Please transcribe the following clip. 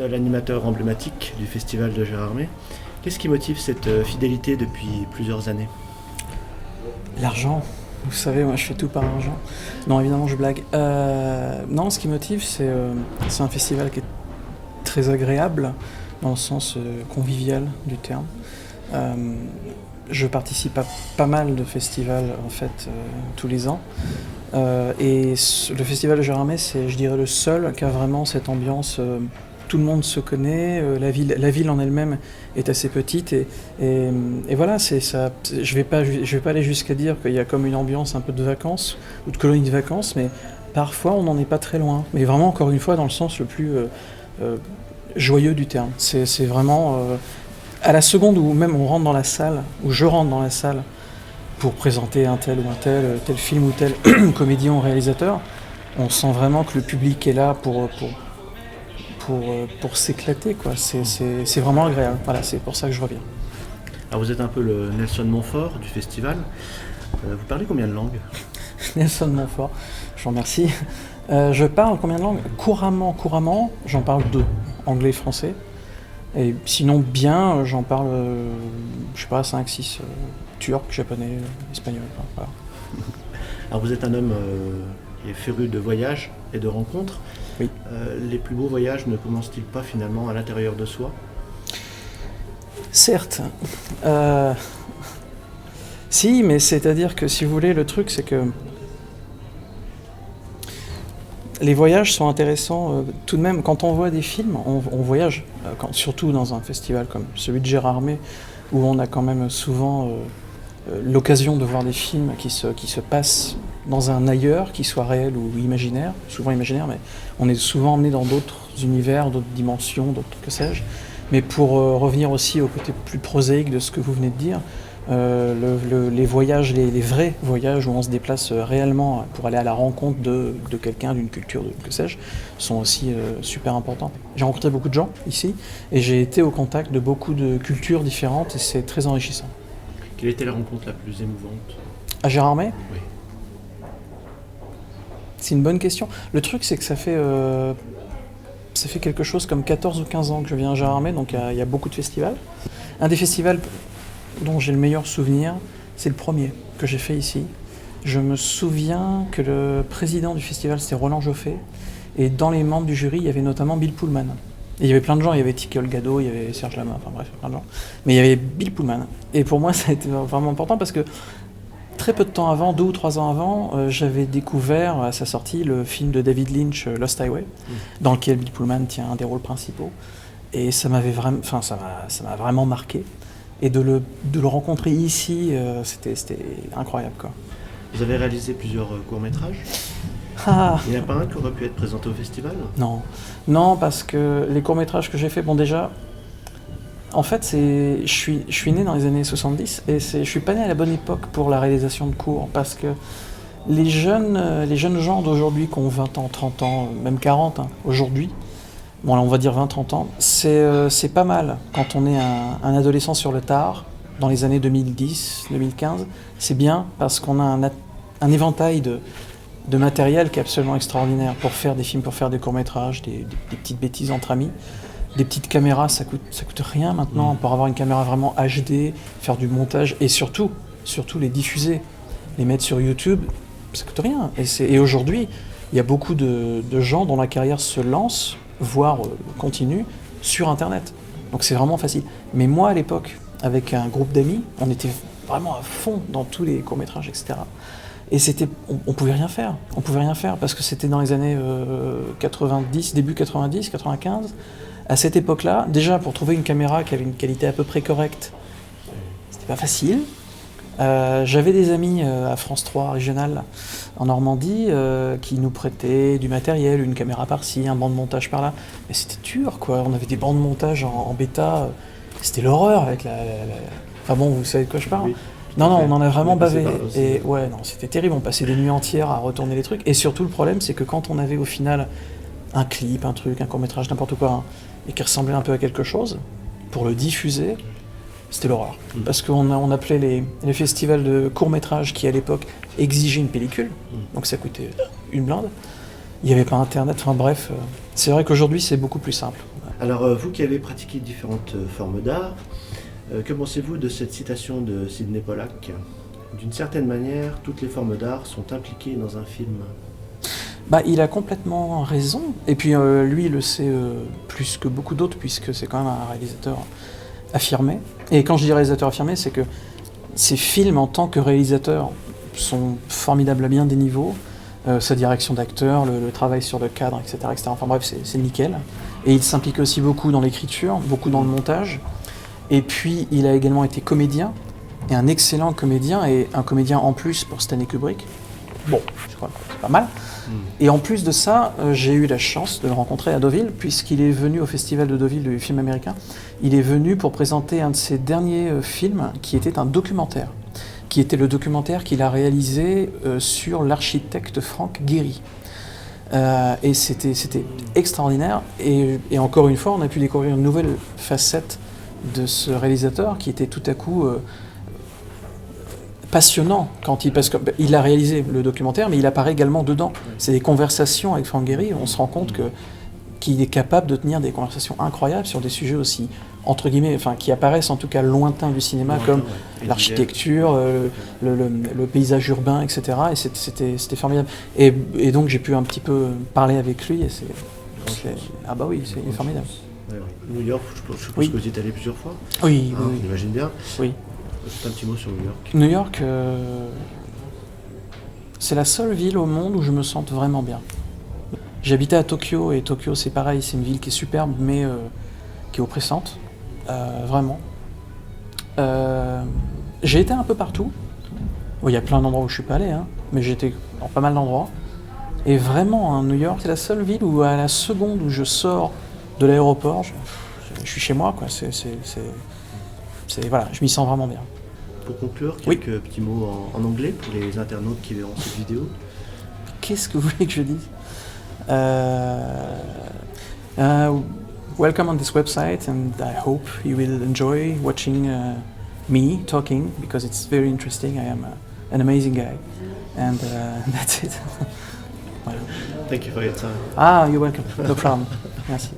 êtes l'animateur emblématique du festival de Gérardmer. Qu'est-ce qui motive cette fidélité depuis plusieurs années? L'argent. Vous savez, moi je fais tout par l'argent. Non, évidemment, je blague. Non, ce qui motive, c'est un festival qui est très agréable, dans le sens convivial du terme. Je participe à pas mal de festivals, en fait, tous les ans. Et le festival de Gérardmer, c'est, je dirais, le seul qui a vraiment cette ambiance. Tout le monde se connaît, la ville en elle-même est assez petite et voilà, c'est ça. Je vais pas aller jusqu'à dire qu'il y a comme une ambiance un peu de vacances ou de colonie de vacances, mais parfois on n'en est pas très loin. Mais vraiment, encore une fois, dans le sens le plus joyeux du terme. C'est vraiment à la seconde où même on rentre dans la salle, où je rentre dans la salle pour présenter un tel ou un tel film ou tel comédien ou réalisateur, on sent vraiment que le public est là pour s'éclater, quoi. C'est vraiment agréable. Voilà, c'est pour ça que je reviens. Alors vous êtes un peu le Nelson Montfort du festival. Vous parlez combien de langues? Nelson Montfort, je vous remercie. Je parle combien de langues? Couramment, j'en parle 2, anglais et français. Et sinon bien, j'en parle, je sais pas, 5, 6, turc, japonais, espagnol, voilà. Alors vous êtes un homme qui est féru de voyages et de rencontres. Oui. Les plus beaux voyages ne commencent-ils pas finalement à l'intérieur de soi? Certes. Si, mais c'est-à-dire que si vous voulez, le truc c'est que les voyages sont intéressants tout de même. Quand on voit des films, on voyage, surtout dans un festival comme celui de Gérardmer, où on a quand même souvent l'occasion de voir des films qui se passent dans un ailleurs, qui soit réel ou imaginaire, souvent imaginaire, mais on est souvent emmené dans d'autres univers, d'autres dimensions, d'autres que sais-je. Mais pour revenir aussi au côté plus prosaïque de ce que vous venez de dire, les voyages, les vrais voyages où on se déplace réellement pour aller à la rencontre de quelqu'un, d'une culture, que sais-je, sont aussi super importants. J'ai rencontré beaucoup de gens ici et j'ai été au contact de beaucoup de cultures différentes et c'est très enrichissant. Quelle était la rencontre la plus émouvante? À Gérardmer? Oui. C'est une bonne question. Le truc, c'est que ça fait quelque chose comme 14 ou 15 ans que je viens à Gérardmer, donc il y a beaucoup de festivals. Un des festivals dont j'ai le meilleur souvenir, c'est le premier que j'ai fait ici. Je me souviens que le président du festival, c'était Roland Joffé, et dans les membres du jury, il y avait notamment Bill Pullman. Et il y avait plein de gens, il y avait Tiki Olgado, il y avait Serge Lama, enfin bref, plein de gens. Mais il y avait Bill Pullman. Et pour moi, ça a été vraiment important parce que très peu de temps avant, 2 ou 3 ans avant, j'avais découvert à sa sortie le film de David Lynch, Lost Highway, dans lequel Bill Pullman tient un des rôles principaux. Et ça m'avait vraiment, ça m'a vraiment marqué. Et de le rencontrer ici, c'était incroyable, quoi. Vous avez réalisé plusieurs courts-métrages. Il n'y en a pas un qui aurait pu être présenté au festival? Non, parce que les courts-métrages que j'ai faits, bon déjà, en fait, je suis né dans les années 70 et je suis pas né à la bonne époque pour la réalisation de courts, parce que les jeunes gens d'aujourd'hui qui ont 20 ans, 30 ans, même 40 aujourd'hui, bon là on va dire 20-30 ans, c'est pas mal quand on est un adolescent sur le tard, dans les années 2010, 2015, c'est bien parce qu'on a un éventail de matériel qui est absolument extraordinaire pour faire des films, pour faire des courts-métrages, des petites bêtises entre amis. Des petites caméras, ça coûte rien maintenant, pour avoir une caméra vraiment HD, faire du montage et surtout les diffuser, les mettre sur YouTube, ça coûte rien. Et aujourd'hui, il y a beaucoup de gens dont la carrière se lance, voire continue, sur Internet. Donc c'est vraiment facile. Mais moi, à l'époque, avec un groupe d'amis, on était vraiment à fond dans tous les courts-métrages, etc. Et on pouvait rien faire. On pouvait rien faire parce que c'était dans les années 90, début 90, 95. À cette époque-là, déjà pour trouver une caméra qui avait une qualité à peu près correcte, c'était pas facile. J'avais des amis à France 3 régional en Normandie qui nous prêtaient du matériel, une caméra par-ci, un banc de montage par-là. Mais c'était dur, quoi. On avait des bancs de montage en bêta. C'était l'horreur avec Enfin bon, vous savez de quoi je parle. Oui. Non, on en a vraiment bavé. Aussi. Et ouais, non, c'était terrible. On passait des nuits entières à retourner les trucs. Et surtout, le problème, c'est que quand on avait au final un clip, un truc, un court-métrage, n'importe quoi, et qui ressemblait un peu à quelque chose, pour le diffuser, c'était l'horreur. Parce qu'on appelait les festivals de court-métrage qui, à l'époque, exigeaient une pellicule. Donc ça coûtait une blinde. Il n'y avait pas Internet. Enfin bref, c'est vrai qu'aujourd'hui, c'est beaucoup plus simple. Alors, vous qui avez pratiqué différentes formes d'art, que pensez-vous de cette citation de Sidney Pollack? D'une certaine manière, toutes les formes d'art sont impliquées dans un film. Bah, il a complètement raison. Et puis lui, il le sait plus que beaucoup d'autres, puisque c'est quand même un réalisateur affirmé. Et quand je dis réalisateur affirmé, c'est que ses films en tant que réalisateur sont formidables à bien des niveaux. Sa direction d'acteur, le travail sur le cadre, etc. etc. Enfin bref, c'est nickel. Et il s'implique aussi beaucoup dans l'écriture, beaucoup dans le montage. Et puis, il a également été comédien, et un excellent comédien, et un comédien en plus pour Stanley Kubrick. Bon, je crois que c'est pas mal. Et en plus de ça, j'ai eu la chance de le rencontrer à Deauville, puisqu'il est venu au Festival de Deauville du film américain. Il est venu pour présenter un de ses derniers films, qui était un documentaire, qui était le documentaire qu'il a réalisé sur l'architecte Frank Gehry. Et c'était extraordinaire. Et encore une fois, on a pu découvrir une nouvelle facette de ce réalisateur qui était tout à coup passionnant parce qu'il a réalisé le documentaire, mais il apparaît également dedans. C'est des conversations avec Frank Gehry, on se rend compte qu'il est capable de tenir des conversations incroyables sur des sujets aussi, entre guillemets, enfin qui apparaissent en tout cas lointains du cinéma, comme l'architecture, le paysage urbain, etc. Et c'était formidable. Et donc j'ai pu un petit peu parler avec lui, et ah bah oui, c'est formidable. New York, je suppose que vous y êtes allé plusieurs fois. Oui, on imagine bien. Oui. Juste un petit mot sur New York. New York, c'est la seule ville au monde où je me sente vraiment bien. J'habitais à Tokyo, et Tokyo c'est pareil, c'est une ville qui est superbe, mais qui est oppressante, vraiment. J'ai été un peu partout. Il y a plein d'endroits où je suis pas allé, hein, mais j'ai été dans pas mal d'endroits. Et vraiment, hein, New York, c'est la seule ville où à la seconde où je sors de l'aéroport, je suis chez moi, quoi. Voilà, je m'y sens vraiment bien. Pour conclure, quelques petits mots en anglais pour les internautes qui verront cette vidéo. Qu'est-ce que vous voulez que je dise? Welcome on this website, and I hope you will enjoy watching me talking, because it's very interesting. I am an amazing guy, and that's it. Voilà. Thank you for your time. You're welcome. No problem. Merci.